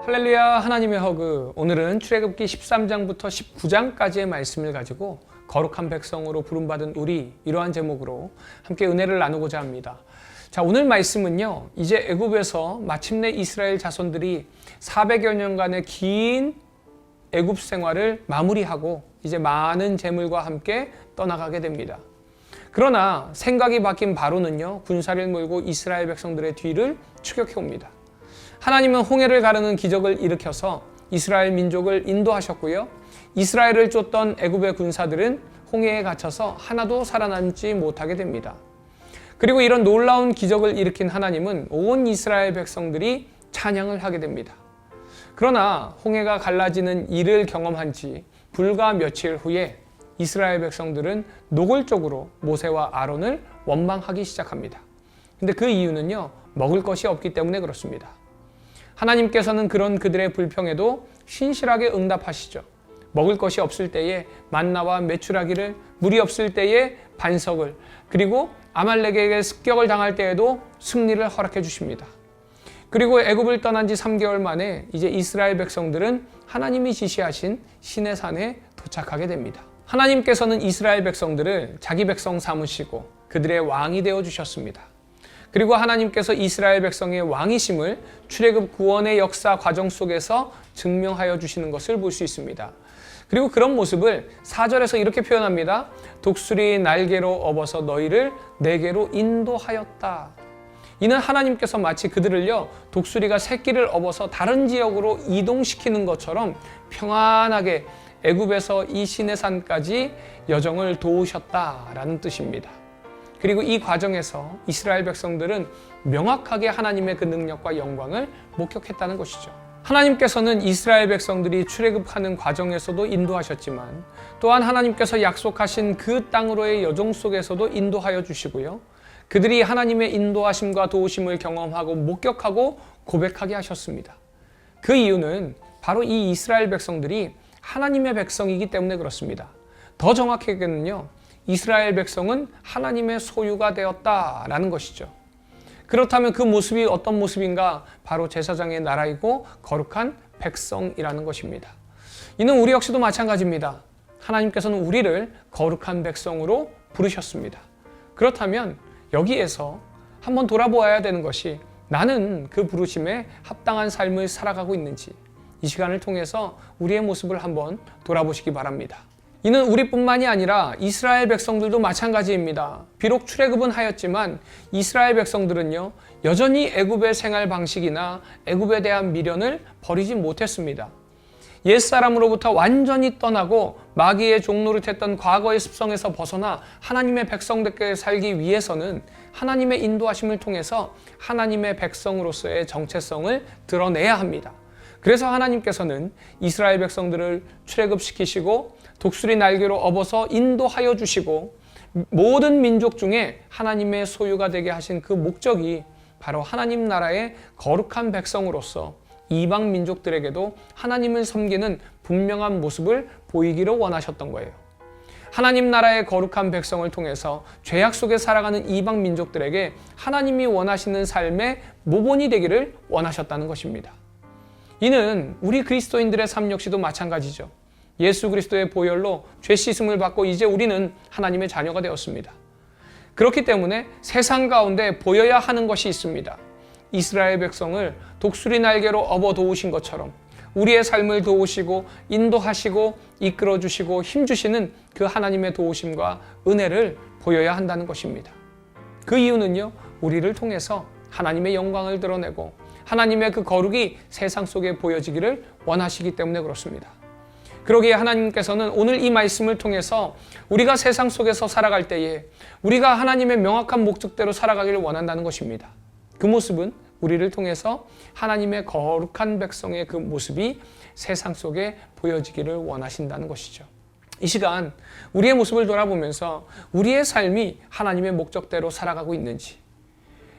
할렐루야, 하나님의 허그. 오늘은 출애굽기 13장부터 19장까지의 말씀을 가지고 거룩한 백성으로 부름받은 우리, 이러한 제목으로 함께 은혜를 나누고자 합니다. 자, 오늘 말씀은요, 이제 애굽에서 마침내 이스라엘 자손들이 400여 년간의 긴 애굽 생활을 마무리하고 이제 많은 재물과 함께 떠나가게 됩니다. 그러나 생각이 바뀐 바로는요, 군사를 몰고 이스라엘 백성들의 뒤를 추격해 옵니다. 하나님은 홍해를 가르는 기적을 일으켜서 이스라엘 민족을 인도하셨고요. 이스라엘을 쫓던 애굽의 군사들은 홍해에 갇혀서 하나도 살아남지 못하게 됩니다. 그리고 이런 놀라운 기적을 일으킨 하나님은 온 이스라엘 백성들이 찬양을 하게 됩니다. 그러나 홍해가 갈라지는 이를 경험한 지 불과 며칠 후에 이스라엘 백성들은 노골적으로 모세와 아론을 원망하기 시작합니다. 근데 그 이유는요, 먹을 것이 없기 때문에 그렇습니다. 하나님께서는 그런 그들의 불평에도 신실하게 응답하시죠. 먹을 것이 없을 때에 만나와 메추라기를, 물이 없을 때에 반석을, 그리고 아말렉에게 습격을 당할 때에도 승리를 허락해 주십니다. 그리고 애굽을 떠난 지 3개월 만에 이제 이스라엘 백성들은 하나님이 지시하신 시내산에 도착하게 됩니다. 하나님께서는 이스라엘 백성들을 자기 백성 삼으시고 그들의 왕이 되어 주셨습니다. 그리고 하나님께서 이스라엘 백성의 왕이심을 출애굽 구원의 역사 과정 속에서 증명하여 주시는 것을 볼 수 있습니다. 그리고 그런 모습을 4절에서 이렇게 표현합니다. 독수리 날개로 업어서 너희를 내게로 인도하였다. 이는 하나님께서 마치 그들을요, 독수리가 새끼를 업어서 다른 지역으로 이동시키는 것처럼 평안하게 애굽에서 이 시내산까지 여정을 도우셨다라는 뜻입니다. 그리고 이 과정에서 이스라엘 백성들은 명확하게 하나님의 그 능력과 영광을 목격했다는 것이죠. 하나님께서는 이스라엘 백성들이 출애굽하는 과정에서도 인도하셨지만 또한 하나님께서 약속하신 그 땅으로의 여정 속에서도 인도하여 주시고요. 그들이 하나님의 인도하심과 도우심을 경험하고 목격하고 고백하게 하셨습니다. 그 이유는 바로 이 이스라엘 백성들이 하나님의 백성이기 때문에 그렇습니다. 더 정확하게는요, 이스라엘 백성은 하나님의 소유가 되었다라는 것이죠. 그렇다면 그 모습이 어떤 모습인가? 바로 제사장의 나라이고 거룩한 백성이라는 것입니다. 이는 우리 역시도 마찬가지입니다. 하나님께서는 우리를 거룩한 백성으로 부르셨습니다. 그렇다면 여기에서 한번 돌아보아야 되는 것이 나는 그 부르심에 합당한 삶을 살아가고 있는지 이 시간을 통해서 우리의 모습을 한번 돌아보시기 바랍니다. 이는 우리뿐만이 아니라 이스라엘 백성들도 마찬가지입니다. 비록 출애굽은 하였지만 이스라엘 백성들은요, 여전히 애굽의 생활 방식이나 애굽에 대한 미련을 버리지 못했습니다. 옛사람으로부터 완전히 떠나고 마귀의 종노릇했던 과거의 습성에서 벗어나 하나님의 백성답게 살기 위해서는 하나님의 인도하심을 통해서 하나님의 백성으로서의 정체성을 드러내야 합니다. 그래서 하나님께서는 이스라엘 백성들을 출애굽시키시고 독수리 날개로 업어서 인도하여 주시고 모든 민족 중에 하나님의 소유가 되게 하신 그 목적이 바로 하나님 나라의 거룩한 백성으로서 이방 민족들에게도 하나님을 섬기는 분명한 모습을 보이기를 원하셨던 거예요. 하나님 나라의 거룩한 백성을 통해서 죄악 속에 살아가는 이방 민족들에게 하나님이 원하시는 삶의 모본이 되기를 원하셨다는 것입니다. 이는 우리 그리스도인들의 삶 역시도 마찬가지죠. 예수 그리스도의 보혈로 죄 씻음을 받고 이제 우리는 하나님의 자녀가 되었습니다. 그렇기 때문에 세상 가운데 보여야 하는 것이 있습니다. 이스라엘 백성을 독수리 날개로 업어 도우신 것처럼 우리의 삶을 도우시고 인도하시고 이끌어 주시고 힘주시는 그 하나님의 도우심과 은혜를 보여야 한다는 것입니다. 그 이유는요, 우리를 통해서 하나님의 영광을 드러내고 하나님의 그 거룩이 세상 속에 보여지기를 원하시기 때문에 그렇습니다. 그러기에 하나님께서는 오늘 이 말씀을 통해서 우리가 세상 속에서 살아갈 때에 우리가 하나님의 명확한 목적대로 살아가기를 원한다는 것입니다. 그 모습은 우리를 통해서 하나님의 거룩한 백성의 그 모습이 세상 속에 보여지기를 원하신다는 것이죠. 이 시간 우리의 모습을 돌아보면서 우리의 삶이 하나님의 목적대로 살아가고 있는지,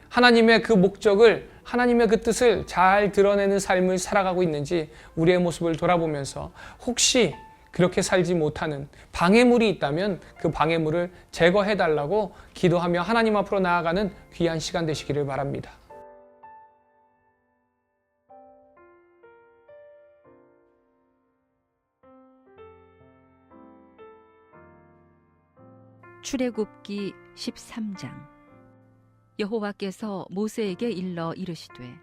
하나님의 그 목적을, 하나님의 그 뜻을 잘 드러내는 삶을 살아가고 있는지 우리의 모습을 돌아보면서 혹시 그렇게 살지 못하는 방해물이 있다면 그 방해물을 제거해달라고 기도하며 하나님 앞으로 나아가는 귀한 시간 되시기를 바랍니다. 출애굽기 13장. 여호와께서 모세에게 일러 이르시되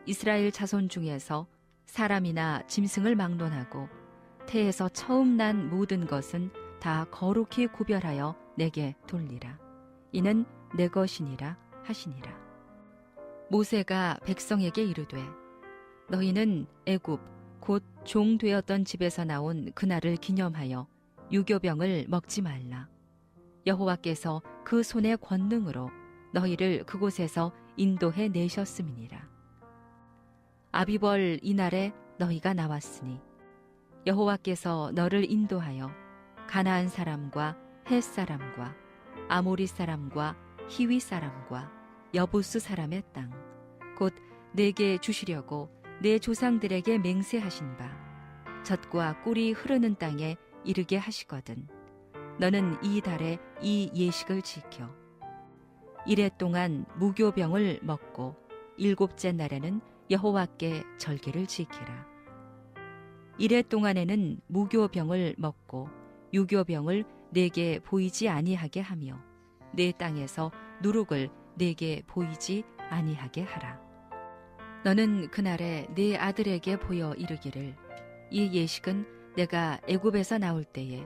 이스라엘 자손 중에서 사람이나 짐승을 막론하고 태에서 처음 난 모든 것은 다 거룩히 구별하여 내게 돌리라. 이는 내 것이니라 하시니라. 모세가 백성에게 이르되 너희는 애굽 곧 종 되었던 집에서 나온 그날을 기념하여 유교병을 먹지 말라. 여호와께서 그 손의 권능으로 너희를 그곳에서 인도해 내셨음이니라. 아비벌 이날에 너희가 나왔으니 여호와께서 너를 인도하여 가나안 사람과 헷 사람과 아모리 사람과 히위 사람과 여부스 사람의 땅 곧 내게 주시려고 내 조상들에게 맹세하신 바 젖과 꿀이 흐르는 땅에 이르게 하시거든. 너는 이 달에 이 예식을 지켜 이래 동안 무교병을 먹고 일곱째 날에는 여호와께 절기를 지키라. 이래 동안에는 무교병을 먹고 유교병을 내게 보이지 아니하게 하며 내 땅에서 누룩을 내게 보이지 아니하게 하라. 너는 그날에 네 아들에게 보여 이르기를 이 예식은 내가 애굽에서 나올 때에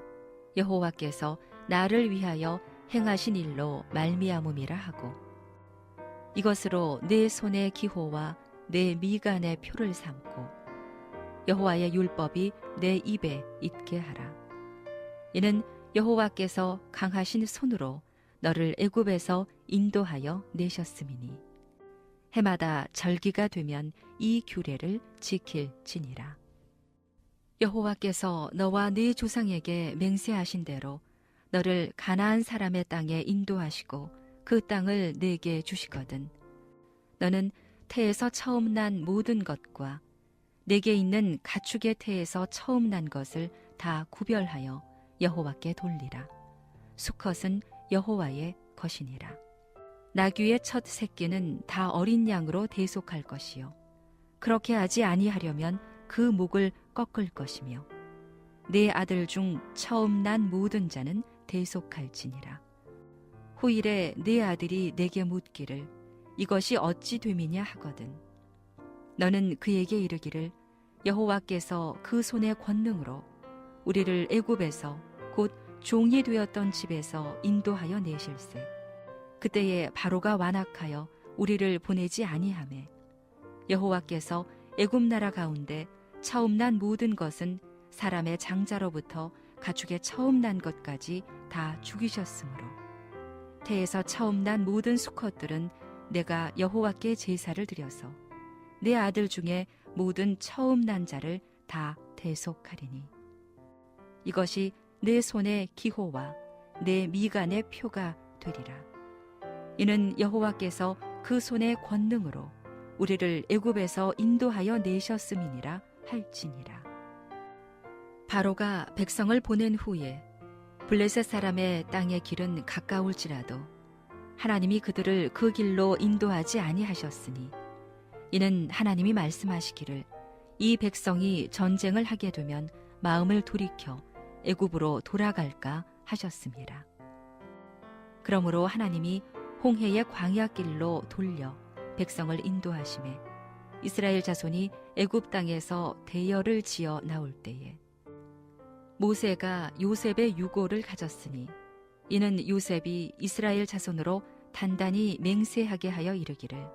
여호와께서 나를 위하여 행하신 일로 말미암음이라 하고 이것으로 내 손의 기호와 내 미간의 표를 삼고 여호와의 율법이 내 입에 있게 하라. 이는 여호와께서 강하신 손으로 너를 애굽에서 인도하여 내셨음이니 해마다 절기가 되면 이 규례를 지킬지니라. 여호와께서 너와 네 조상에게 맹세하신 대로 너를 가나안 사람의 땅에 인도하시고 그 땅을 내게 주시거든. 너는 태에서 처음 난 모든 것과 내게 있는 가축의 태에서 처음 난 것을 다 구별하여 여호와께 돌리라. 수컷은 여호와의 것이니라. 나귀의 첫 새끼는 다 어린 양으로 대속할 것이요 그렇게 하지 아니하려면 그 목을 꺾을 것이며 네 아들 중 처음 난 모든 자는 대속할지니라. 후일에 네 아들이 내게 묻기를 이것이 어찌 됨이냐 하거든. 너는 그에게 이르기를 여호와께서 그 손의 권능으로 우리를 애굽에서 곧 종이 되었던 집에서 인도하여 내실세. 그때에 바로가 완악하여 우리를 보내지 아니하매 여호와께서 애굽 나라 가운데 처음 난 모든 것은 사람의 장자로부터 가축의 처음 난 것까지 다 죽이셨으므로 태에서 처음 난 모든 수컷들은 내가 여호와께 제사를 드려서 내 아들 중에 모든 처음 난 자를 다 대속하리니 이것이 내 손의 기호와 내 미간의 표가 되리라. 이는 여호와께서 그 손의 권능으로 우리를 애굽에서 인도하여 내셨음이니라 할지니라. 바로가 백성을 보낸 후에 블레셋 사람의 땅의 길은 가까울지라도 하나님이 그들을 그 길로 인도하지 아니하셨으니 이는 하나님이 말씀하시기를 이 백성이 전쟁을 하게 되면 마음을 돌이켜 애굽으로 돌아갈까 하셨습니다. 그러므로 하나님이 홍해의 광야길로 돌려 백성을 인도하심에 이스라엘 자손이 애굽 땅에서 대열을 지어 나올 때에 모세가 요셉의 유고를 가졌으니 이는 요셉이 이스라엘 자손으로 단단히 맹세하게 하여 이르기를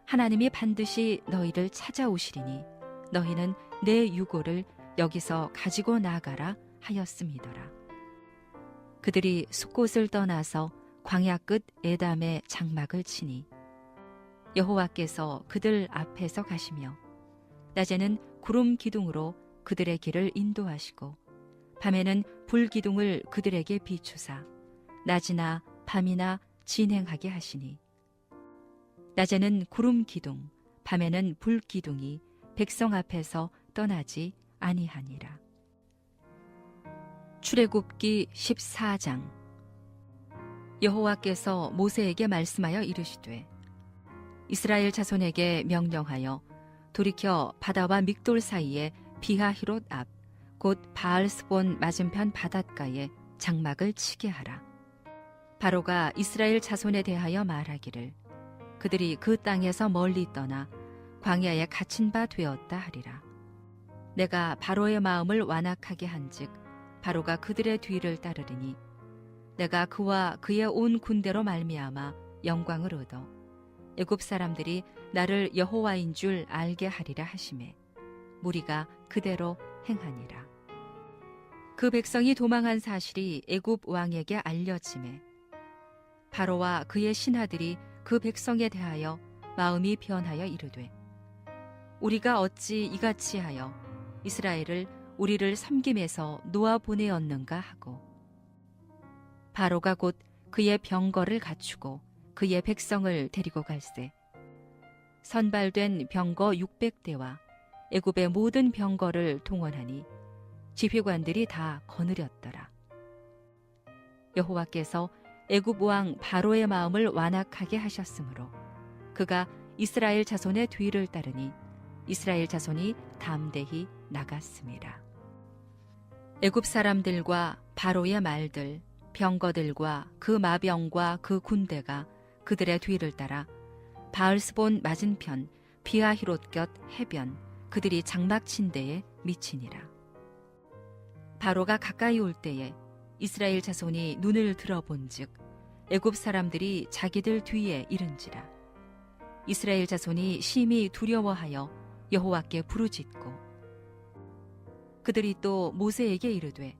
하나님이 반드시 너희를 찾아오시리니 너희는 내 유고를 여기서 가지고 나가라 하였음이더라. 그들이 숫곳을 떠나서 광야 끝 에담에 장막을 치니 여호와께서 그들 앞에서 가시며 낮에는 구름 기둥으로 그들의 길을 인도하시고 밤에는 불 기둥을 그들에게 비추사 낮이나 밤이나 진행하게 하시니 낮에는 구름 기둥 밤에는 불 기둥이 백성 앞에서 떠나지 아니하니라. 출애굽기 14장. 여호와께서 모세에게 말씀하여 이르시되 이스라엘 자손에게 명령하여 돌이켜 바다와 믹돌 사이에 비하히롯 앞 곧 바알스본 맞은편 바닷가에 장막을 치게 하라. 바로가 이스라엘 자손에 대하여 말하기를 그들이 그 땅에서 멀리 떠나 광야에 갇힌 바 되었다 하리라. 내가 바로의 마음을 완악하게 한즉 바로가 그들의 뒤를 따르리니 내가 그와 그의 온 군대로 말미암아 영광을 얻어 애굽 사람들이 나를 여호와인 줄 알게 하리라 하시매 무리가 그대로 행하니라. 그 백성이 도망한 사실이 애굽 왕에게 알려지매 바로와 그의 신하들이 그 백성에 대하여 마음이 변하여 이르되 우리가 어찌 이같이 하여 이스라엘을 우리를 섬김에서 놓아 보내었는가 하고 바로가 곧 그의 병거를 갖추고 그의 백성을 데리고 갈새 선발된 병거 600대와 애굽의 모든 병거를 동원하니 지휘관들이 다 거느렸더라. 여호와께서 애굽 왕 바로의 마음을 완악하게 하셨으므로 그가 이스라엘 자손의 뒤를 따르니 이스라엘 자손이 담대히 나갔습니다. 애굽 사람들과 바로의 말들, 병거들과 그 마병과 그 군대가 그들의 뒤를 따라 바알스본 맞은편 비하히롯 곁 해변 그들이 장막 친 데에 미치니라. 바로가 가까이 올 때에 이스라엘 자손이 눈을 들어본즉 애굽 사람들이 자기들 뒤에 이른지라. 이스라엘 자손이 심히 두려워하여 여호와께 부르짖고 그들이 또 모세에게 이르되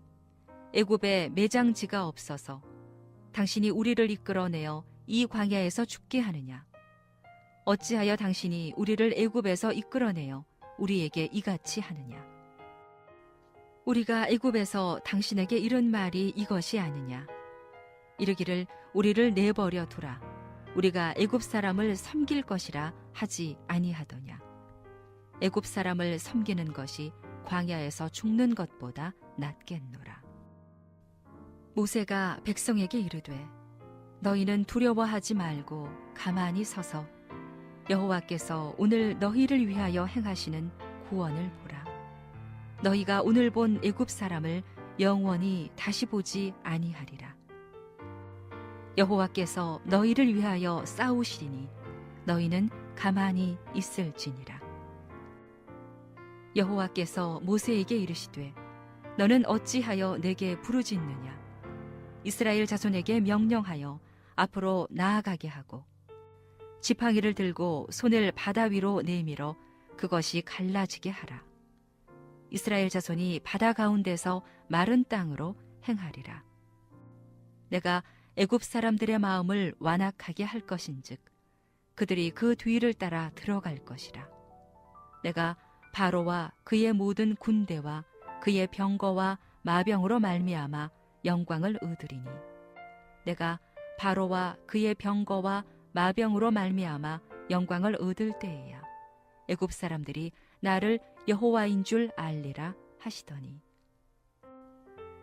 애굽에 매장지가 없어서 당신이 우리를 이끌어내어 이 광야에서 죽게 하느냐? 어찌하여 당신이 우리를 애굽에서 이끌어내어 우리에게 이같이 하느냐? 우리가 애굽에서 당신에게 이른 말이 이것이 아니냐? 이르기를 우리를 내버려 두라. 우리가 애굽 사람을 섬길 것이라 하지 아니하더냐? 애굽 사람을 섬기는 것이 광야에서 죽는 것보다 낫겠노라. 모세가 백성에게 이르되 너희는 두려워하지 말고 가만히 서서 여호와께서 오늘 너희를 위하여 행하시는 구원을 보라. 너희가 오늘 본 애굽 사람을 영원히 다시 보지 아니하리라. 여호와께서 너희를 위하여 싸우시리니 너희는 가만히 있을지니라. 여호와께서 모세에게 이르시되 너는 어찌하여 내게 부르짖느냐? 이스라엘 자손에게 명령하여 앞으로 나아가게 하고 지팡이를 들고 손을 바다 위로 내밀어 그것이 갈라지게 하라. 이스라엘 자손이 바다 가운데서 마른 땅으로 행하리라. 내가 애굽 사람들의 마음을 완악하게 할 것인즉 그들이 그 뒤를 따라 들어갈 것이라. 내가 바로와 그의 모든 군대와 그의 병거와 마병으로 말미암아 영광을 얻으리니 내가 바로와 그의 병거와 마병으로 말미암아 영광을 얻을 때에야 애굽 사람들이 나를 여호와인 줄 알리라 하시더니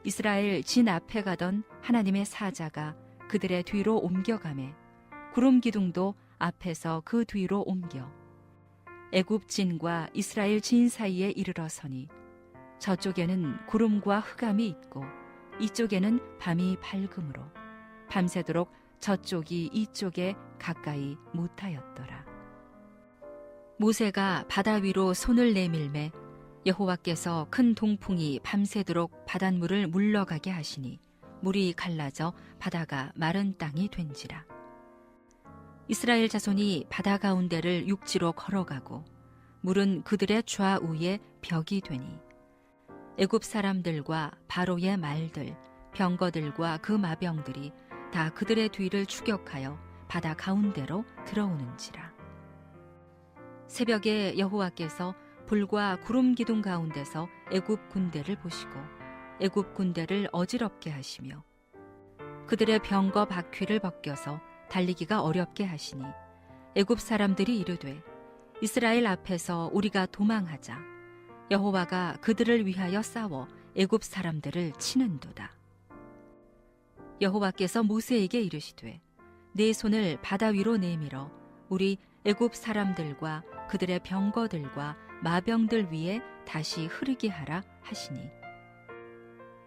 이스라엘 진 앞에 가던 하나님의 사자가 그들의 뒤로 옮겨가매 구름 기둥도 앞에서 그 뒤로 옮겨 애굽 진과 이스라엘 진 사이에 이르러 서니 저쪽에는 구름과 흑암이 있고 이쪽에는 밤이 밝음으로 밤새도록 저쪽이 이쪽에 가까이 못하였더라. 모세가 바다 위로 손을 내밀매 여호와께서 큰 동풍이 밤새도록 바닷물을 물러가게 하시니 물이 갈라져 바다가 마른 땅이 된지라. 이스라엘 자손이 바다 가운데를 육지로 걸어가고 물은 그들의 좌우에 벽이 되니 애굽 사람들과 바로의 말들, 병거들과 그 마병들이 다 그들의 뒤를 추격하여 바다 가운데로 들어오는지라. 새벽에 여호와께서 불과 구름 기둥 가운데서 애굽 군대를 보시고 애굽 군대를 어지럽게 하시며 그들의 병거 바퀴를 벗겨서 달리기가 어렵게 하시니 애굽 사람들이 이르되 이스라엘 앞에서 우리가 도망하자. 여호와가 그들을 위하여 싸워 애굽 사람들을 치는도다. 여호와께서 모세에게 이르시되 네 손을 바다 위로 내밀어 우리 애굽 사람들과 그들의 병거들과 마병들 위에 다시 흐르게 하라 하시니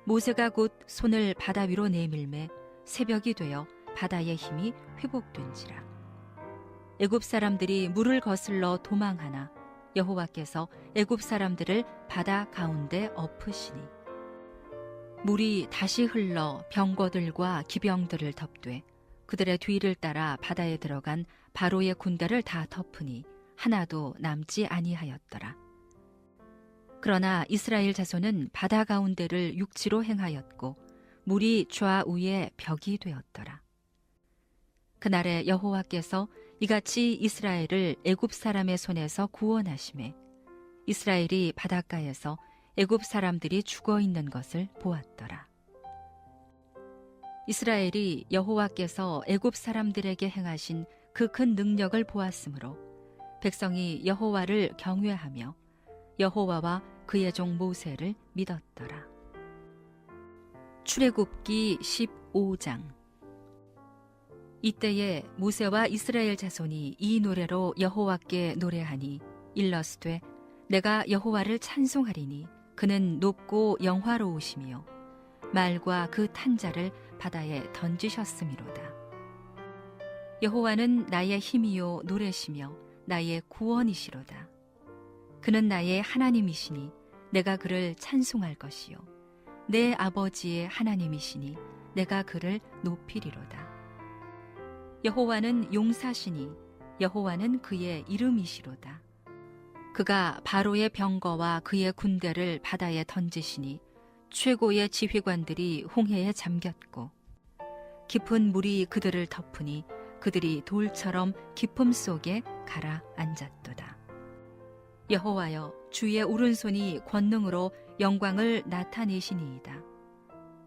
모세가 곧 손을 바다 위로 내밀매 새벽이 되어 바다의 힘이 회복된지라. 애굽 사람들이 물을 거슬러 도망하나 여호와께서 애굽 사람들을 바다 가운데 엎으시니 물이 다시 흘러 병거들과 기병들을 덮되 그들의 뒤를 따라 바다에 들어간 바로의 군대를 다 덮으니 하나도 남지 아니하였더라. 그러나 이스라엘 자손은 바다 가운데를 육지로 행하였고 물이 좌우에 벽이 되었더라. 그날에 여호와께서 이같이 이스라엘을 애굽 사람의 손에서 구원하시매 이스라엘이 바닷가에서 애굽 사람들이 죽어 있는 것을 보았더라. 이스라엘이 여호와께서 애굽 사람들에게 행하신 그 큰 능력을 보았으므로 백성이 여호와를 경외하며 여호와와 그의 종 모세를 믿었더라. 출애굽기 15장. 이때에 모세와 이스라엘 자손이 이 노래로 여호와께 노래하니 일러스되 내가 여호와를 찬송하리니 그는 높고 영화로우시며 말과 그 탄자를 바다에 던지셨음이로다. 여호와는 나의 힘이요 노래시며 나의 구원이시로다. 그는 나의 하나님이시니 내가 그를 찬송할 것이요 내 아버지의 하나님이시니 내가 그를 높이리로다. 여호와는 용사시니 여호와는 그의 이름이시로다. 그가 바로의 병거와 그의 군대를 바다에 던지시니 최고의 지휘관들이 홍해에 잠겼고 깊은 물이 그들을 덮으니 그들이 돌처럼 깊음 속에 가라앉았도다. 여호와여 주의 오른손이 권능으로 영광을 나타내시니이다.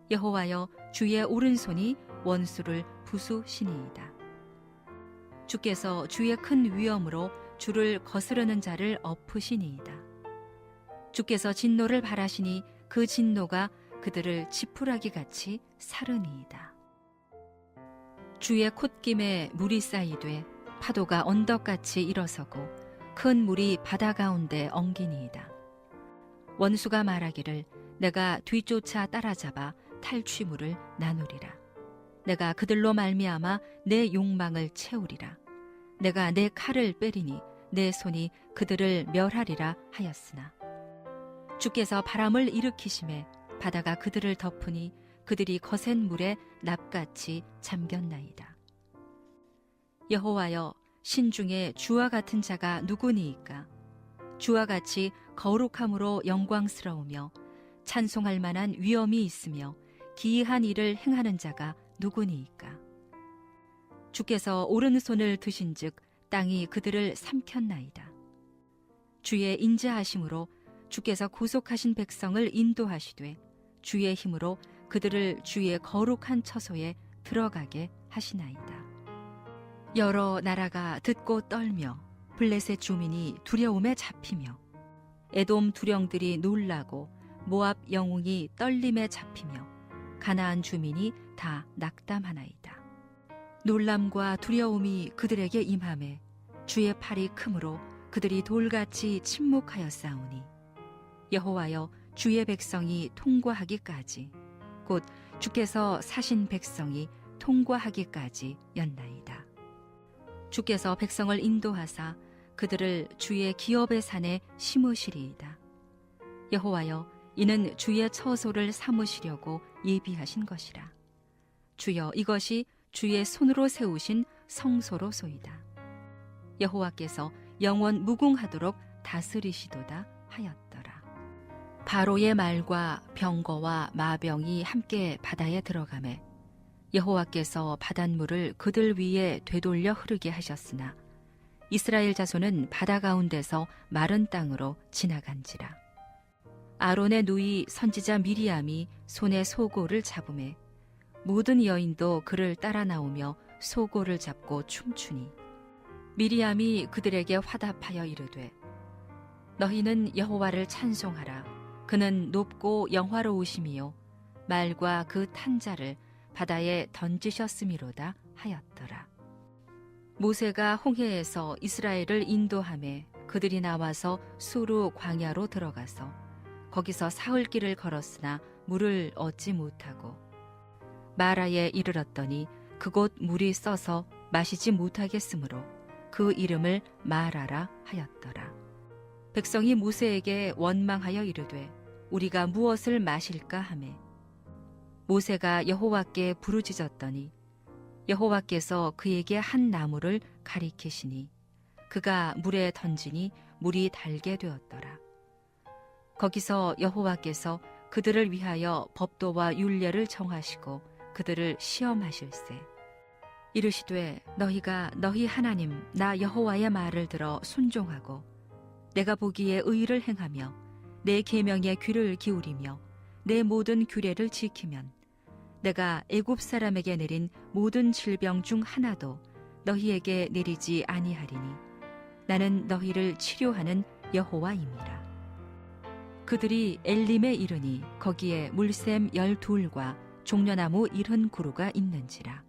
여호와여 주의 오른손이 원수를 부수시니이다. 주께서 주의 큰 위엄으로 주를 거스르는 자를 엎으시니이다. 주께서 진노를 발하시니 그 진노가 그들을 지푸라기같이 사르니이다. 주의 콧김에 물이 쌓이되 파도가 언덕같이 일어서고 큰 물이 바다 가운데 엉기니이다. 원수가 말하기를 내가 뒤쫓아 따라잡아 탈취물을 나누리라. 내가 그들로 말미암아 내 욕망을 채우리라. 내가 내 칼을 빼리니 내 손이 그들을 멸하리라 하였으나 주께서 바람을 일으키심에 바다가 그들을 덮으니 그들이 거센 물에 납같이 잠겼나이다. 여호와여 신중에 주와 같은 자가 누구니이까? 주와 같이 거룩함으로 영광스러우며 찬송할 만한 위엄이 있으며 기이한 일을 행하는 자가 누구니이까? 주께서 오른손을 드신즉 땅이 그들을 삼켰나이다. 주의 인자하심으로 주께서 구속하신 백성을 인도하시되 주의 힘으로 그들을 주의 거룩한 처소에 들어가게 하시나이다. 여러 나라가 듣고 떨며 블레셋 주민이 두려움에 잡히며 에돔 두령들이 놀라고 모압 영웅이 떨림에 잡히며 가나안 주민이 다 낙담하나이다. 놀람과 두려움이 그들에게 임하매 주의 팔이 크므로 그들이 돌같이 침묵하였사오니 여호와여 주의 백성이 통과하기까지 곧 주께서 사신 백성이 통과하기까지 였나이다. 주께서 백성을 인도하사 그들을 주의 기업의 산에 심으시리이다. 여호와여 이는 주의 처소를 삼으시려고 예비하신 것이라. 주여 이것이 주의 손으로 세우신 성소로소이다. 여호와께서 영원 무궁하도록 다스리시도다 하였더라. 바로의 말과 병거와 마병이 함께 바다에 들어가매 여호와께서 바닷물을 그들 위에 되돌려 흐르게 하셨으나 이스라엘 자손은 바다 가운데서 마른 땅으로 지나간지라. 아론의 누이 선지자 미리암이 손에 소고를 잡음에 모든 여인도 그를 따라 나오며 소고를 잡고 춤추니 미리암이 그들에게 화답하여 이르되 너희는 여호와를 찬송하라. 그는 높고 영화로우심이요 말과 그 탄자를 바다에 던지셨음이로다 하였더라. 모세가 홍해에서 이스라엘을 인도하매 그들이 나와서 수루 광야로 들어가서 거기서 사흘길을 걸었으나 물을 얻지 못하고 마라에 이르렀더니 그곳 물이 써서 마시지 못하겠으므로 그 이름을 마라라 하였더라. 백성이 모세에게 원망하여 이르되 우리가 무엇을 마실까 하매 모세가 여호와께 부르짖었더니 여호와께서 그에게 한 나무를 가리키시니 그가 물에 던지니 물이 달게 되었더라. 거기서 여호와께서 그들을 위하여 법도와 율례를 정하시고 그들을 시험하실세. 이르시되 너희가 너희 하나님 나 여호와의 말을 들어 순종하고 내가 보기에 의를 행하며 내 계명에 귀를 기울이며 내 모든 규례를 지키면 내가 애굽 사람에게 내린 모든 질병 중 하나도 너희에게 내리지 아니하리니 나는 너희를 치료하는 여호와임이라. 그들이 엘림에 이르니 거기에 물샘 12과 종려나무 70그루가 있는지라.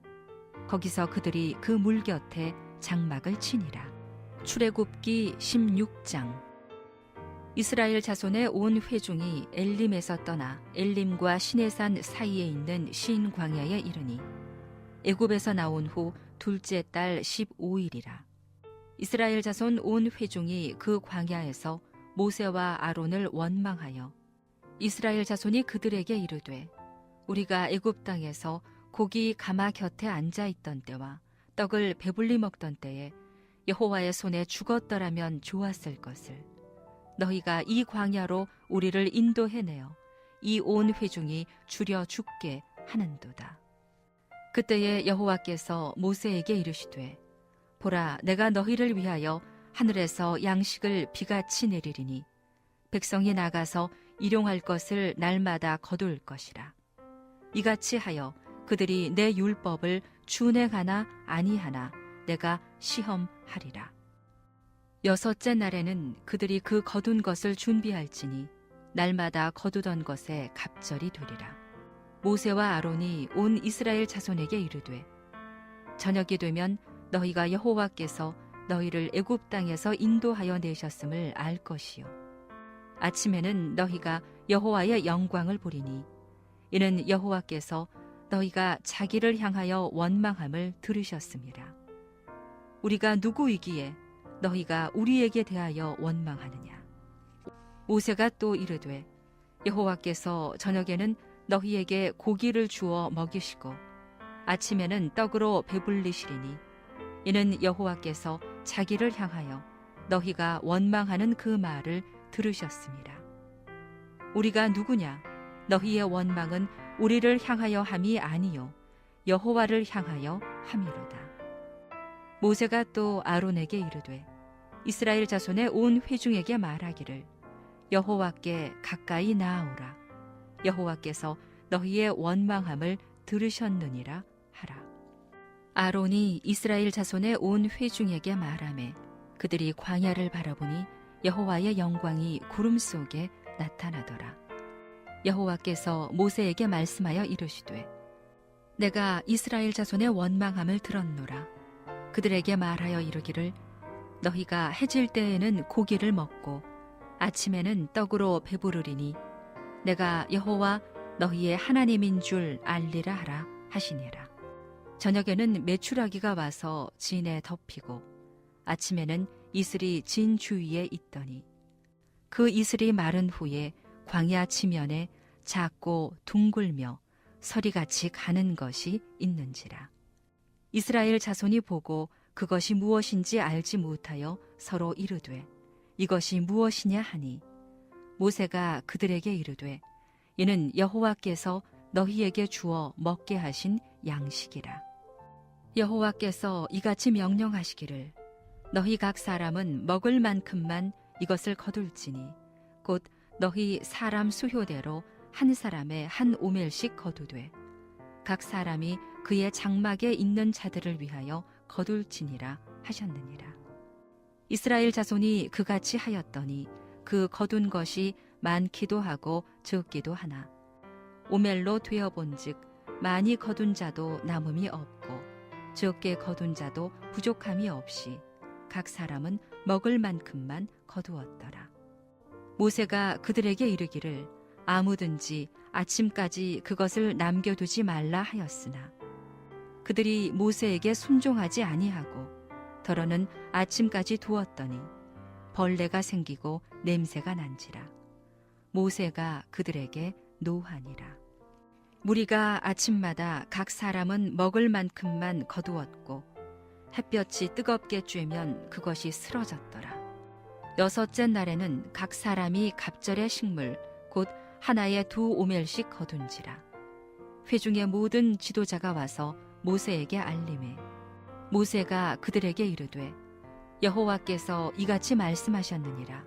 거기서 그들이 그 물 곁에 장막을 치니라. 출애굽기 16장. 이스라엘 자손의 온 회중이 엘림에서 떠나 엘림과 시내산 사이에 있는 신 광야에 이르니 애굽에서 나온 후 둘째 달 15일이라. 이스라엘 자손 온 회중이 그 광야에서 모세와 아론을 원망하여 이스라엘 자손이 그들에게 이르되 우리가 애굽 땅에서 고기 가마 곁에 앉아 있던 때와 떡을 배불리 먹던 때에 여호와의 손에 죽었더라면 좋았을 것을 너희가 이 광야로 우리를 인도해내어 이 온 회중이 줄여 죽게 하는도다. 그때에 여호와께서 모세에게 이르시되 보라 내가 너희를 위하여 하늘에서 양식을 비같이 내리리니 백성이 나가서 일용할 것을 날마다 거둘 것이라. 이같이 하여 그들이 내 율법을 준행하나 아니하나 내가 시험하리라. 여섯째 날에는 그들이 그 거둔 것을 준비할지니 날마다 거두던 것에 갑절이 되리라. 모세와 아론이 온 이스라엘 자손에게 이르되 저녁이 되면 너희가 여호와께서 너희를 애굽 땅에서 인도하여 내셨음을 알 것이요 아침에는 너희가 여호와의 영광을 보리니 이는 여호와께서 너희가 자기를 향하여 원망함을 들으셨음이라. 우리가 누구이기에 너희가 우리에게 대하여 원망하느냐. 모세가 또 이르되 여호와께서 저녁에는 너희에게 고기를 주어 먹이시고 아침에는 떡으로 배불리시리니 이는 여호와께서 자기를 향하여 너희가 원망하는 그 말을 들으셨음이라. 우리가 누구냐? 너희의 원망은 우리를 향하여 함이 아니요 여호와를 향하여 함이로다. 모세가 또 아론에게 이르되 이스라엘 자손의 온 회중에게 말하기를 여호와께 가까이 나아오라. 여호와께서 너희의 원망함을 들으셨느니라 하라. 아론이 이스라엘 자손의 온 회중에게 말하매 그들이 광야를 바라보니 여호와의 영광이 구름 속에 나타나더라. 여호와께서 모세에게 말씀하여 이르시되 내가 이스라엘 자손의 원망함을 들었노라. 그들에게 말하여 이르기를 너희가 해질 때에는 고기를 먹고 아침에는 떡으로 배부르리니 내가 여호와 너희의 하나님인 줄 알리라 하라 하시니라. 저녁에는 메추라기가 와서 진에 덮이고 아침에는 이슬이 진 주위에 있더니 그 이슬이 마른 후에 광야 지면에 작고 둥글며 서리같이 가는 것이 있는지라. 이스라엘 자손이 보고 그것이 무엇인지 알지 못하여 서로 이르되 이것이 무엇이냐 하니 모세가 그들에게 이르되 이는 여호와께서 너희에게 주어 먹게 하신 양식이라. 여호와께서 이같이 명령하시기를 너희 각 사람은 먹을 만큼만 이것을 거둘지니 곧 너희 사람 수효대로 한 사람의 한 오멜씩 거두되 각 사람이 그의 장막에 있는 자들을 위하여 거둘지니라 하셨느니라. 이스라엘 자손이 그같이 하였더니 그 거둔 것이 많기도 하고 적기도 하나 오멜로 되어본즉 많이 거둔 자도 남음이 없고 적게 거둔 자도 부족함이 없이 각 사람은 먹을 만큼만 거두었더라. 모세가 그들에게 이르기를 아무든지 아침까지 그것을 남겨두지 말라 하였으나 그들이 모세에게 순종하지 아니하고 더러는 아침까지 두었더니 벌레가 생기고 냄새가 난지라. 모세가 그들에게 노하니라. 무리가 아침마다 각 사람은 먹을 만큼만 거두었고 햇볕이 뜨겁게 쬐면 그것이 쓰러졌더라. 여섯째 날에는 각 사람이 갑절의 식물 곧 하나에 2오멜씩 거둔지라. 회중의 모든 지도자가 와서 모세에게 알림해 모세가 그들에게 이르되 여호와께서 이같이 말씀하셨느니라.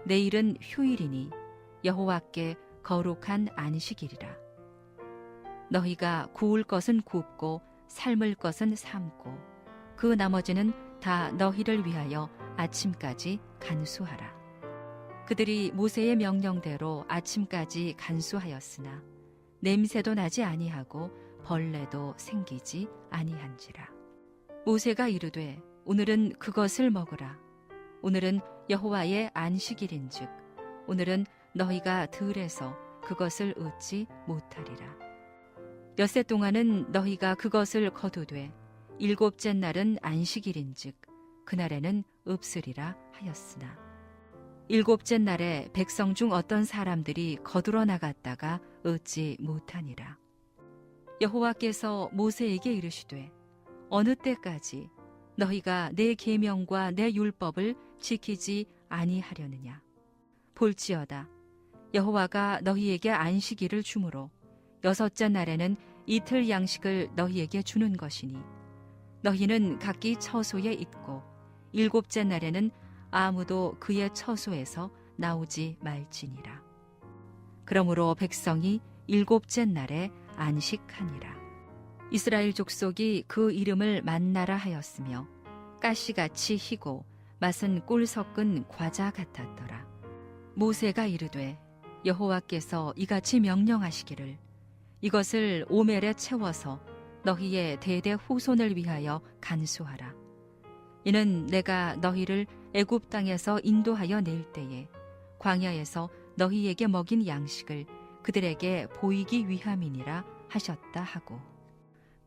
내일은 휴일이니 여호와께 거룩한 안식일이라. 너희가 구울 것은 굽고 삶을 것은 삶고 그 나머지는 다 너희를 위하여 아침까지 간수하라. 그들이 모세의 명령대로 아침까지 간수하였으나 냄새도 나지 아니하고 벌레도 생기지 아니한지라. 모세가 이르되 오늘은 그것을 먹으라. 오늘은 여호와의 안식일인즉 오늘은 너희가 들에서 그것을 얻지 못하리라. 엿새 동안은 너희가 그것을 거두되 일곱째 날은 안식일인즉 그날에는 없으리라 하였으나 일곱째 날에 백성 중 어떤 사람들이 거두러 나갔다가 얻지 못하니라. 여호와께서 모세에게 이르시되 어느 때까지 너희가 내 계명과 내 율법을 지키지 아니하려느냐. 볼지어다 여호와가 너희에게 안식일을 주므로 여섯째 날에는 이틀 양식을 너희에게 주는 것이니 너희는 각기 처소에 있고 일곱째 날에는 아무도 그의 처소에서 나오지 말지니라. 그러므로 백성이 일곱째 날에 안식하니라. 이스라엘 족속이 그 이름을 만나라 하였으며 가시같이 희고 맛은 꿀 섞은 과자 같았더라. 모세가 이르되 여호와께서 이같이 명령하시기를 이것을 오멜에 채워서 너희의 대대 후손을 위하여 간수하라. 이는 내가 너희를 애굽 땅에서 인도하여 낼 때에 광야에서 너희에게 먹인 양식을 그들에게 보이기 위함이니라 하셨다 하고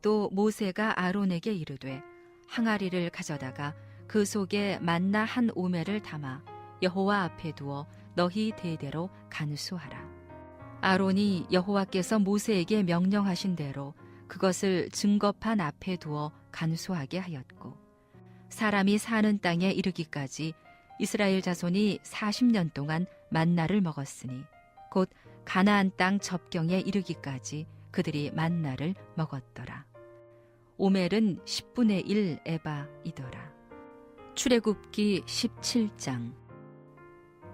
또 모세가 아론에게 이르되 항아리를 가져다가 그 속에 만나 한 오멜을 담아 여호와 앞에 두어 너희 대대로 간수하라. 아론이 여호와께서 모세에게 명령하신 대로 그것을 증거판 앞에 두어 간수하게 하였고 사람이 사는 땅에 이르기까지 이스라엘 자손이 40년 동안 만나를 먹었으니 곧 가나안 땅 접경에 이르기까지 그들이 만나를 먹었더라. 오멜은 10분의 1 에바이더라. 출애굽기 17장.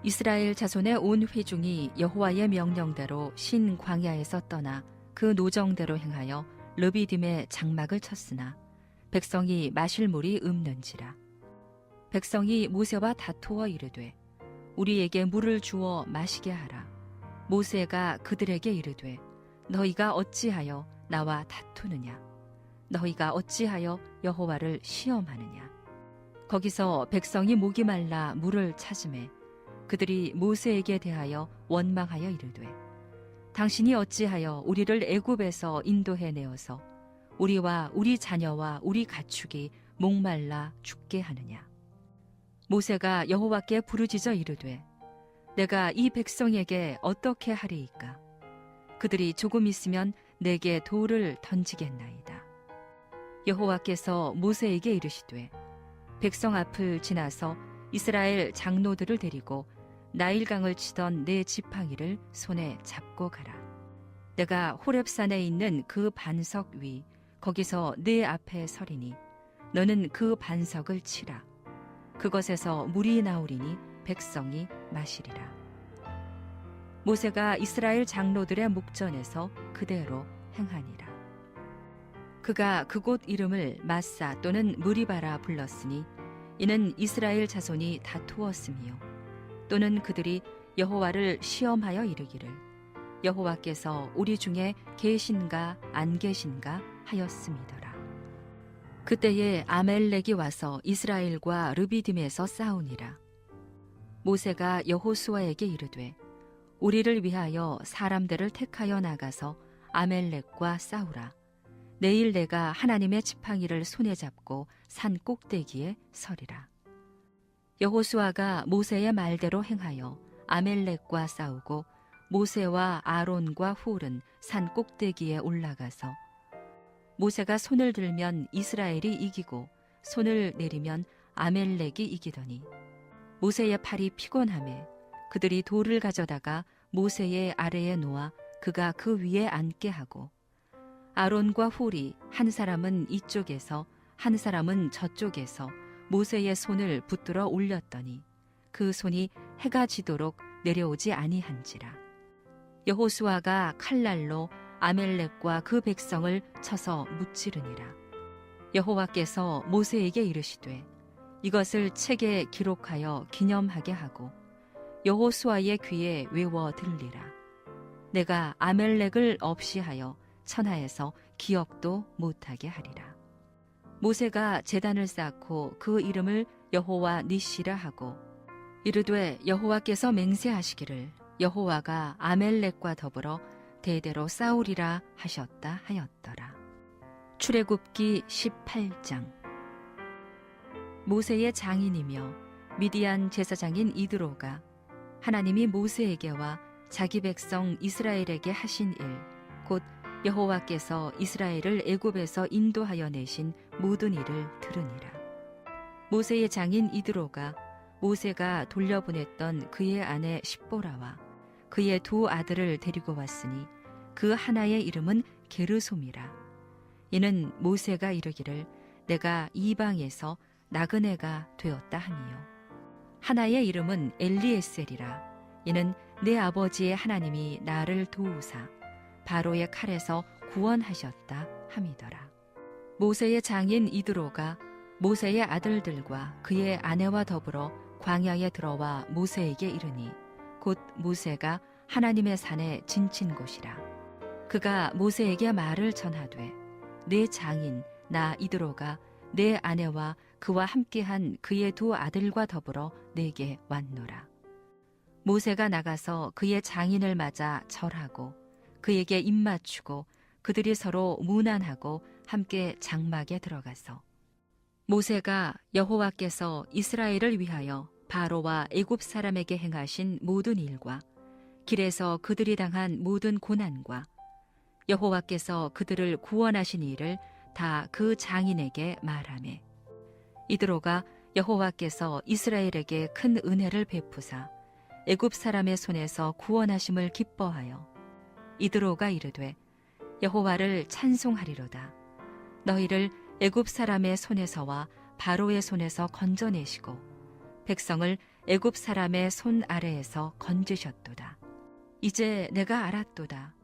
이스라엘 자손의 온 회중이 여호와의 명령대로 신 광야에서 떠나 그 노정대로 행하여 르비딤에 장막을 쳤으나 백성이 마실 물이 없는지라. 백성이 모세와 다투어 이르되 우리에게 물을 주어 마시게 하라. 모세가 그들에게 이르되 너희가 어찌하여 나와 다투느냐. 너희가 어찌하여 여호와를 시험하느냐. 거기서 백성이 목이 말라 물을 찾으매 그들이 모세에게 대하여 원망하여 이르되 당신이 어찌하여 우리를 애굽에서 인도해 내어서 우리와 우리 자녀와 우리 가축이 목말라 죽게 하느냐. 모세가 여호와께 부르짖어 이르되 내가 이 백성에게 어떻게 하리이까. 그들이 조금 있으면 내게 돌을 던지겠나이다. 여호와께서 모세에게 이르시되 백성 앞을 지나서 이스라엘 장로들을 데리고 나일강을 치던 내 지팡이를 손에 잡고 가라. 내가 호렙산에 있는 그 반석 위 거기서 내 앞에 서리니 너는 그 반석을 치라. 그것에서 물이 나오리니 백성이 마시리라. 모세가 이스라엘 장로들의 목전에서 그대로 행하니라. 그가 그곳 이름을 마사 또는 무리바라 불렀으니 이는 이스라엘 자손이 다투었으며 또는 그들이 여호와를 시험하여 이르기를 여호와께서 우리 중에 계신가 안 계신가 하였음이더라. 그때에 아멜렉이 와서 이스라엘과 르비딤에서 싸우니라. 모세가 여호수아에게 이르되 우리를 위하여 사람들을 택하여 나가서 아멜렉과 싸우라. 내일 내가 하나님의 지팡이를 손에 잡고 산 꼭대기에 서리라. 여호수아가 모세의 말대로 행하여 아멜렉과 싸우고 모세와 아론과 훌은 산 꼭대기에 올라가서 모세가 손을 들면 이스라엘이 이기고 손을 내리면 아멜렉이 이기더니 모세의 팔이 피곤하매 그들이 돌을 가져다가 모세의 아래에 놓아 그가 그 위에 앉게 하고 아론과 훌이 한 사람은 이쪽에서 한 사람은 저쪽에서 모세의 손을 붙들어 올렸더니 그 손이 해가 지도록 내려오지 아니한지라. 여호수아가 칼날로 아멜렉과 그 백성을 쳐서 무찌르니라. 여호와께서 모세에게 이르시되 이것을 책에 기록하여 기념하게 하고 여호수아의 귀에 외워 들리라. 내가 아멜렉을 없이 하여 천하에서 기억도 못하게 하리라. 모세가 제단을 쌓고 그 이름을 여호와 니시라 하고 이르되 여호와께서 맹세하시기를 여호와가 아멜렉과 더불어 대대로 싸우리라 하셨다 하였더라. 출애굽기 18장. 모세의 장인이며 미디안 제사장인 이드로가 하나님이 모세에게와 자기 백성 이스라엘에게 하신 일, 곧 여호와께서 이스라엘을 애굽에서 인도하여 내신 모든 일을 들으니라. 모세의 장인 이드로가 모세가 돌려보냈던 그의 아내 십보라와 그의 두 아들을 데리고 왔으니 그 하나의 이름은 게르솜이라. 이는 모세가 이르기를 내가 이방에서 나그네가 되었다 함이요. 하나의 이름은 엘리에셀이라. 이는 내 아버지의 하나님이 나를 도우사 바로의 칼에서 구원하셨다 함이더라. 모세의 장인 이드로가 모세의 아들들과 그의 아내와 더불어 광야에 들어와 모세에게 이르니 곧 모세가 하나님의 산에 진친 곳이라. 그가 모세에게 말을 전하되 내 장인 나 이드로가 내 아내와 그와 함께한 그의 두 아들과 더불어 내게 왔노라. 모세가 나가서 그의 장인을 맞아 절하고 그에게 입맞추고 그들이 서로 문안하고 함께 장막에 들어가서 모세가 여호와께서 이스라엘을 위하여 바로와 애굽 사람에게 행하신 모든 일과 길에서 그들이 당한 모든 고난과 여호와께서 그들을 구원하신 일을 다 그 장인에게 말하매 이드로가 여호와께서 이스라엘에게 큰 은혜를 베푸사 애굽 사람의 손에서 구원하심을 기뻐하여 이드로가 이르되 여호와를 찬송하리로다. 너희를 애굽 사람의 손에서와 바로의 손에서 건져내시고 백성을 애굽 사람의 손 아래에서 건지셨도다. 이제 내가 알았도다.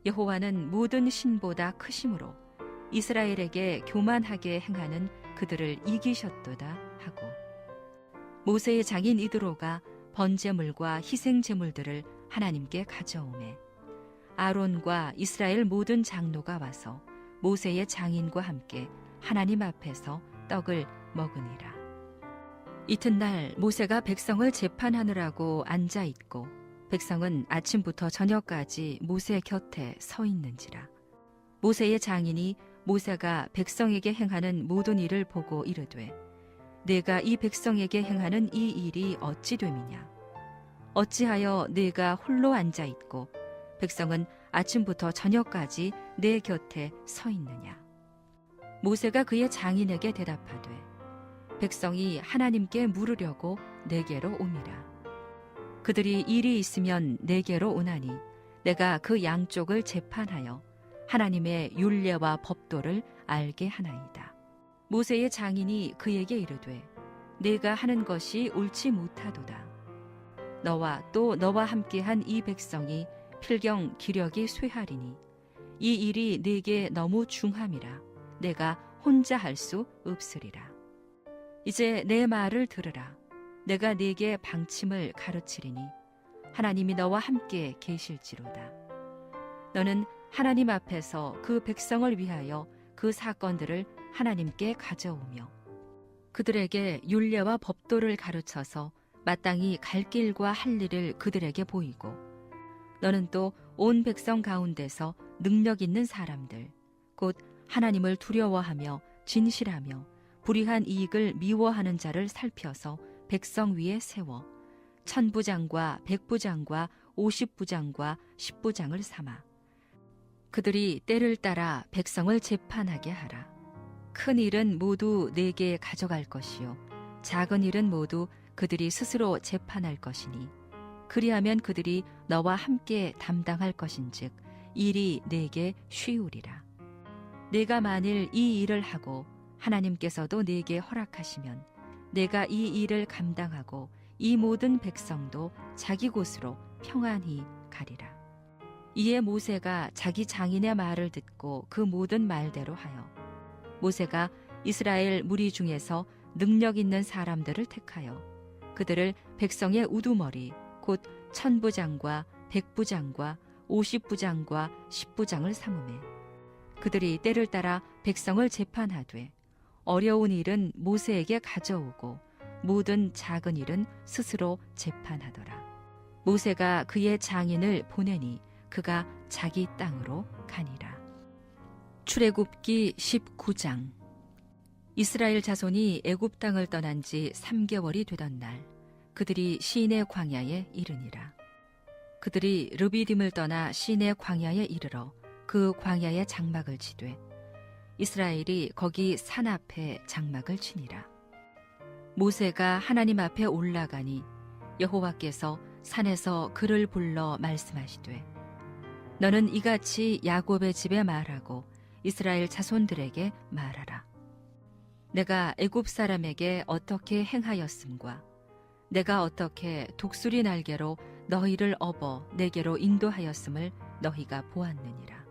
여호와는 모든 신보다 크심으로 이스라엘에게 교만하게 행하는 그들을 이기셨도다 하고 모세의 장인 이드로가 번제물과 희생제물들을 하나님께 가져오매 아론과 이스라엘 모든 장로가 와서 모세의 장인과 함께 하나님 앞에서 떡을 먹으니라. 이튿날 모세가 백성을 재판하느라고 앉아 있고 백성은 아침부터 저녁까지 모세 곁에 서 있는지라. 모세의 장인이 모세가 백성에게 행하는 모든 일을 보고 이르되 내가 이 백성에게 행하는 이 일이 어찌 됨이냐. 어찌하여 내가 홀로 앉아 있고 백성은 아침부터 저녁까지 내 곁에 서 있느냐. 모세가 그의 장인에게 대답하되 백성이 하나님께 물으려고 내게로 오니라. 그들이 일이 있으면 내게로 오나니 내가 그 양쪽을 재판하여 하나님의 율례와 법도를 알게 하나이다. 모세의 장인이 그에게 이르되 내가 하는 것이 옳지 못하도다. 너와 또 너와 함께한 이 백성이 필경 기력이 쇠하리니 이 일이 내게 너무 중함이라 내가 혼자 할 수 없으리라. 이제 내 말을 들으라. 내가 네게 방침을 가르치리니 하나님이 너와 함께 계실지로다. 너는 하나님 앞에서 그 백성을 위하여 그 사건들을 하나님께 가져오며 그들에게 율례와 법도를 가르쳐서 마땅히 갈 길과 할 일을 그들에게 보이고 너는 또 온 백성 가운데서 능력 있는 사람들 곧 하나님을 두려워하며 진실하며 불의한 이익을 미워하는 자를 살펴서 백성 위에 세워 천부장과 백부장과 50부장과 10부장을 삼아 그들이 때를 따라 백성을 재판하게 하라. 큰 일은 모두 내게 가져갈 것이요 작은 일은 모두 그들이 스스로 재판할 것이니 그리하면 그들이 너와 함께 담당할 것인즉 일이 내게 쉬우리라. 내가 만일 이 일을 하고 하나님께서도 내게 허락하시면 내가 이 일을 감당하고 이 모든 백성도 자기 곳으로 평안히 가리라. 이에 모세가 자기 장인의 말을 듣고 그 모든 말대로 하여 모세가 이스라엘 무리 중에서 능력 있는 사람들을 택하여 그들을 백성의 우두머리 곧 천부장과 백부장과 50부장과 10부장을 삼으매 그들이 때를 따라 백성을 재판하되 어려운 일은 모세에게 가져오고 모든 작은 일은 스스로 재판하더라. 모세가 그의 장인을 보내니 그가 자기 땅으로 가니라. 출애굽기 19장. 이스라엘 자손이 애굽 땅을 떠난 지 3개월이 되던 날 그들이 시내 광야에 이르니라. 그들이 르비딤을 떠나 시내 광야에 이르러 그 광야에 장막을 치되 이스라엘이 거기 산 앞에 장막을 치니라. 모세가 하나님 앞에 올라가니 여호와께서 산에서 그를 불러 말씀하시되 너는 이같이 야곱의 집에 말하고 이스라엘 자손들에게 말하라. 내가 애굽 사람에게 어떻게 행하였음과 내가 어떻게 독수리 날개로 너희를 업어 내게로 인도하였음을 너희가 보았느니라.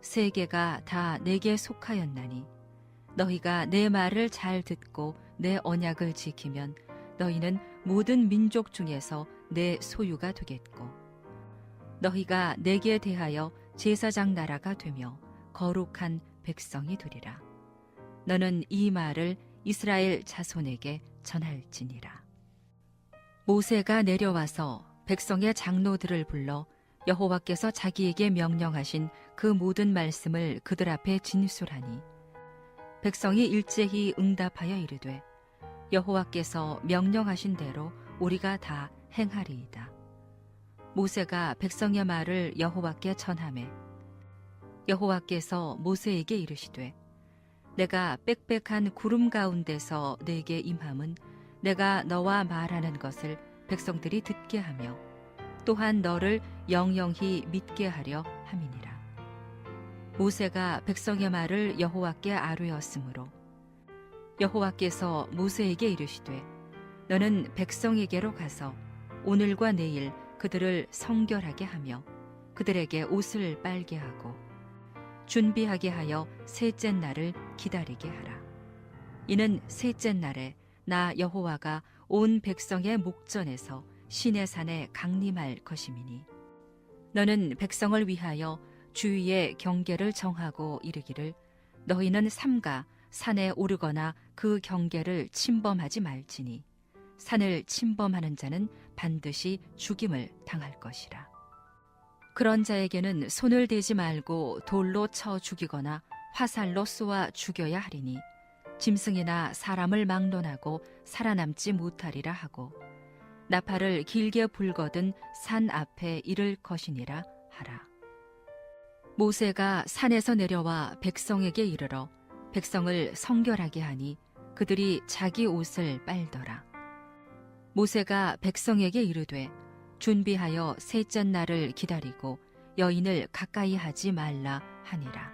세계가 다 내게 속하였나니 너희가 내 말을 잘 듣고 내 언약을 지키면 너희는 모든 민족 중에서 내 소유가 되겠고 너희가 내게 대하여 제사장 나라가 되며 거룩한 백성이 되리라. 너는 이 말을 이스라엘 자손에게 전할지니라. 모세가 내려와서 백성의 장로들을 불러 여호와께서 자기에게 명령하신 그 모든 말씀을 그들 앞에 진술하니 백성이 일제히 응답하여 이르되 여호와께서 명령하신 대로 우리가 다 행하리이다. 모세가 백성의 말을 여호와께 전하매 여호와께서 모세에게 이르시되 내가 빽빽한 구름 가운데서 내게 임함은 내가 너와 말하는 것을 백성들이 듣게 하며 또한 너를 영영히 믿게 하려 함이니라. 모세가 백성의 말을 여호와께 아뢰었으므로 여호와께서 모세에게 이르시되 너는 백성에게로 가서 오늘과 내일 그들을 성결하게 하며 그들에게 옷을 빨게 하고 준비하게 하여 셋째 날을 기다리게 하라. 이는 셋째 날에 나 여호와가 온 백성의 목전에서 시내산에 강림할 것임이니 너는 백성을 위하여 주위에 경계를 정하고 이르기를 너희는 삼가 산에 오르거나 그 경계를 침범하지 말지니 산을 침범하는 자는 반드시 죽임을 당할 것이라. 그런 자에게는 손을 대지 말고 돌로 쳐 죽이거나 화살로 쏘아 죽여야 하리니 짐승이나 사람을 막론하고 살아남지 못하리라 하고 나팔을 길게 불거든 산 앞에 이를 것이니라 하라. 모세가 산에서 내려와 백성에게 이르러 백성을 성결하게 하니 그들이 자기 옷을 빨더라. 모세가 백성에게 이르되 준비하여 셋째 날을 기다리고 여인을 가까이 하지 말라 하니라.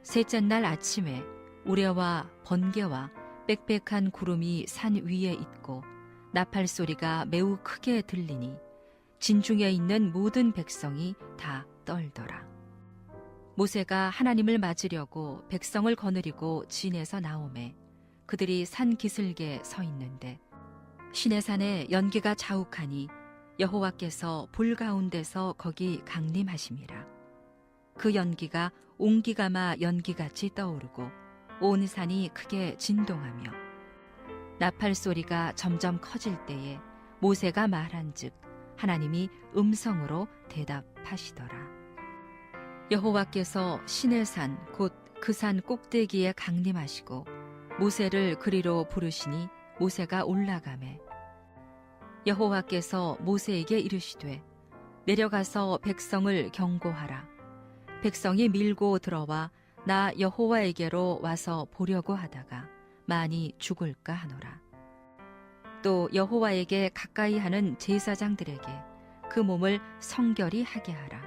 셋째 날 아침에 우레와 번개와 빽빽한 구름이 산 위에 있고 나팔 소리가 매우 크게 들리니 진중에 있는 모든 백성이 다 떨더라. 모세가 하나님을 맞으려고 백성을 거느리고 진에서 나오매 그들이 산 기슭에 서 있는데 시내산에 연기가 자욱하니 여호와께서 불 가운데서 거기 강림하심이라. 그 연기가 옹기가마 연기같이 떠오르고 온 산이 크게 진동하며 나팔 소리가 점점 커질 때에 모세가 말한즉 하나님이 음성으로 대답하시더라. 여호와께서 시내산 곧 그 산 꼭대기에 강림하시고 모세를 그리로 부르시니 모세가 올라가매 여호와께서 모세에게 이르시되 내려가서 백성을 경고하라. 백성이 밀고 들어와 나 여호와에게로 와서 보려고 하다가 많이 죽을까 하노라. 또 여호와에게 가까이 하는 제사장들에게 그 몸을 성결히 하게 하라.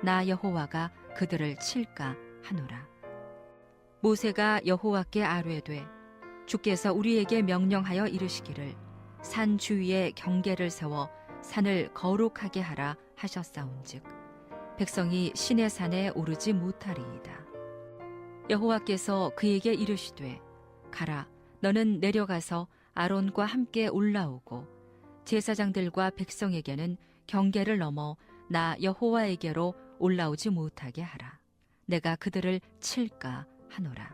나 여호와가 그들을 칠까 하노라. 모세가 여호와께 아뢰되 주께서 우리에게 명령하여 이르시기를 산 주위에 경계를 세워 산을 거룩하게 하라 하셨사온즉 백성이 시내 산에 오르지 못하리이다. 여호와께서 그에게 이르시되 가라 너는 내려가서 아론과 함께 올라오고 제사장들과 백성에게는 경계를 넘어 나 여호와에게로 올라오지 못하게 하라. 내가 그들을 칠까 하노라.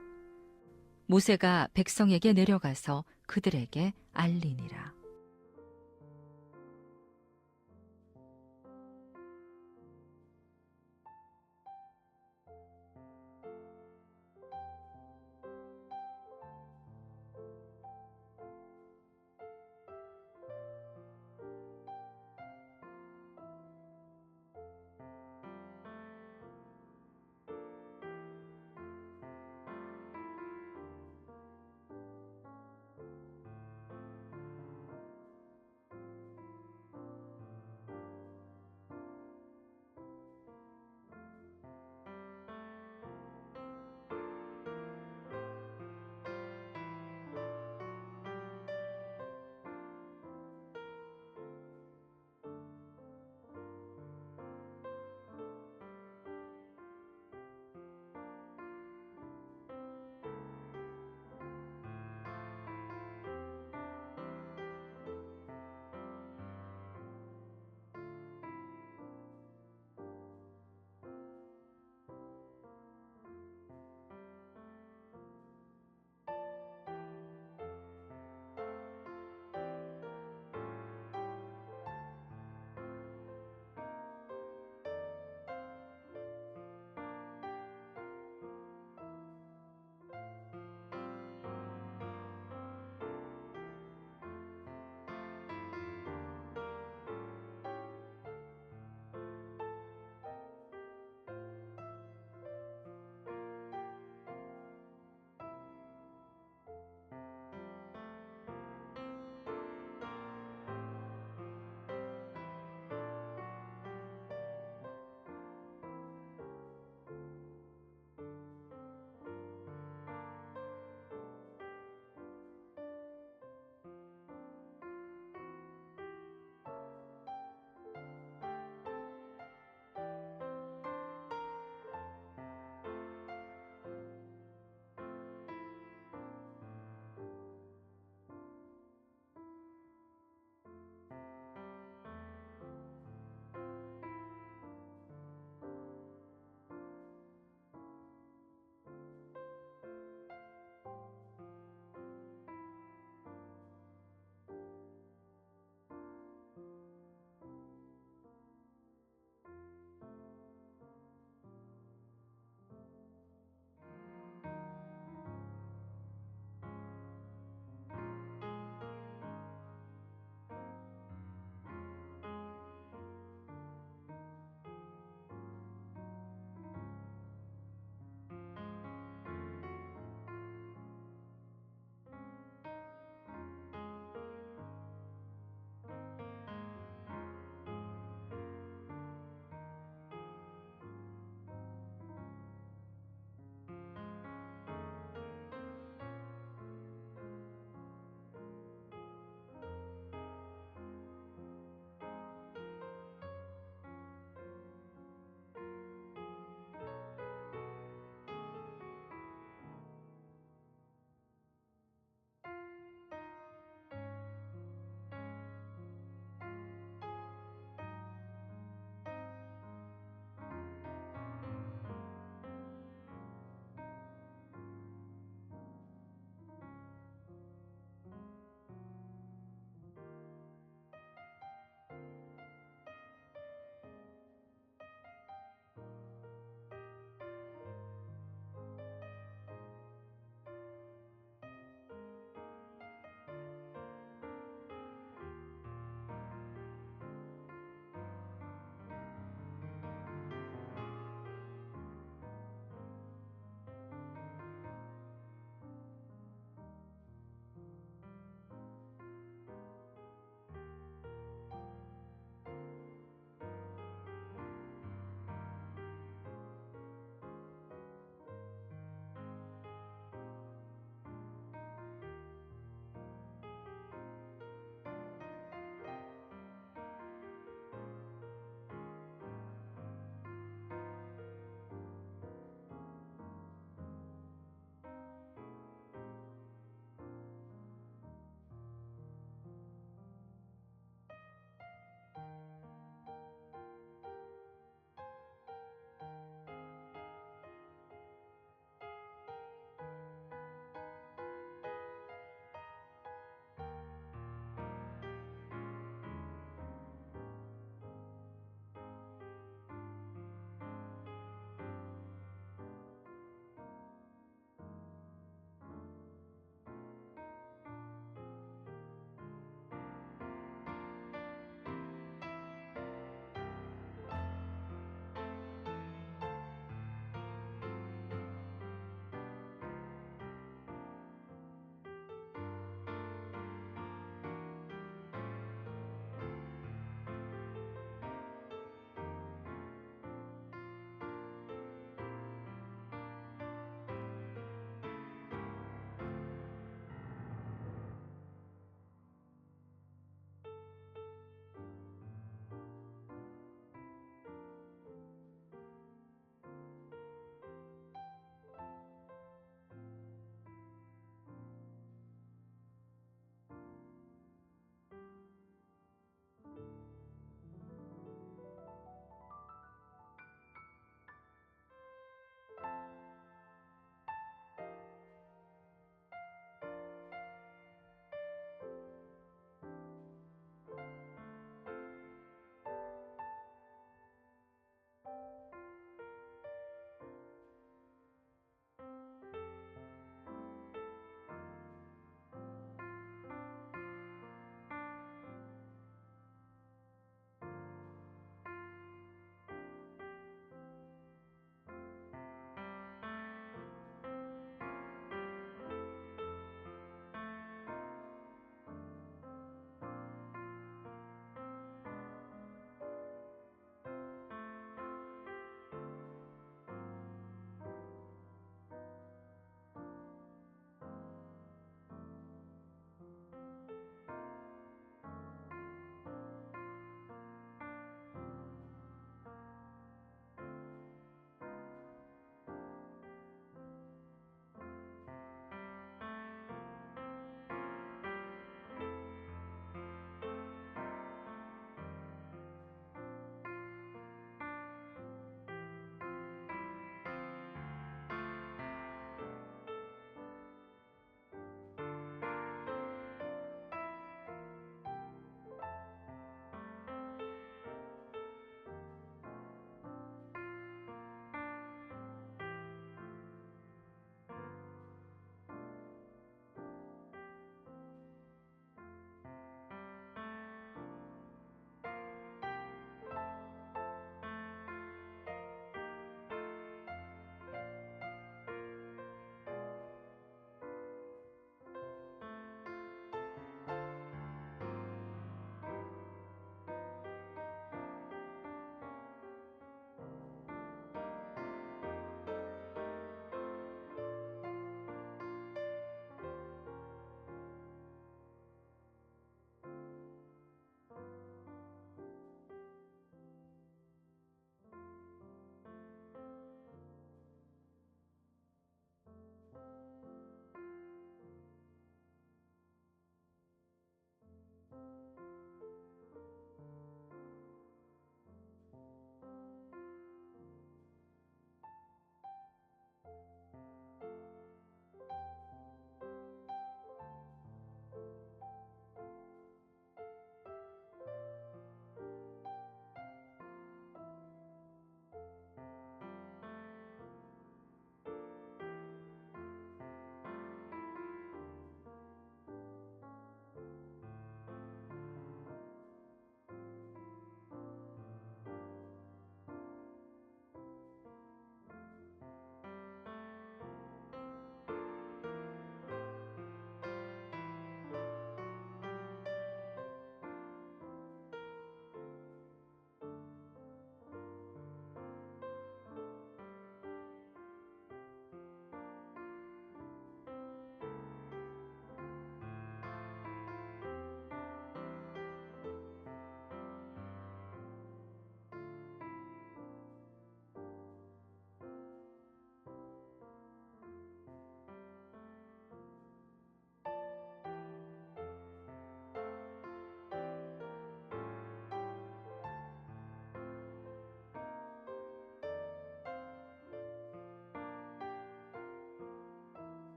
모세가 백성에게 내려가서 그들에게 알리니라.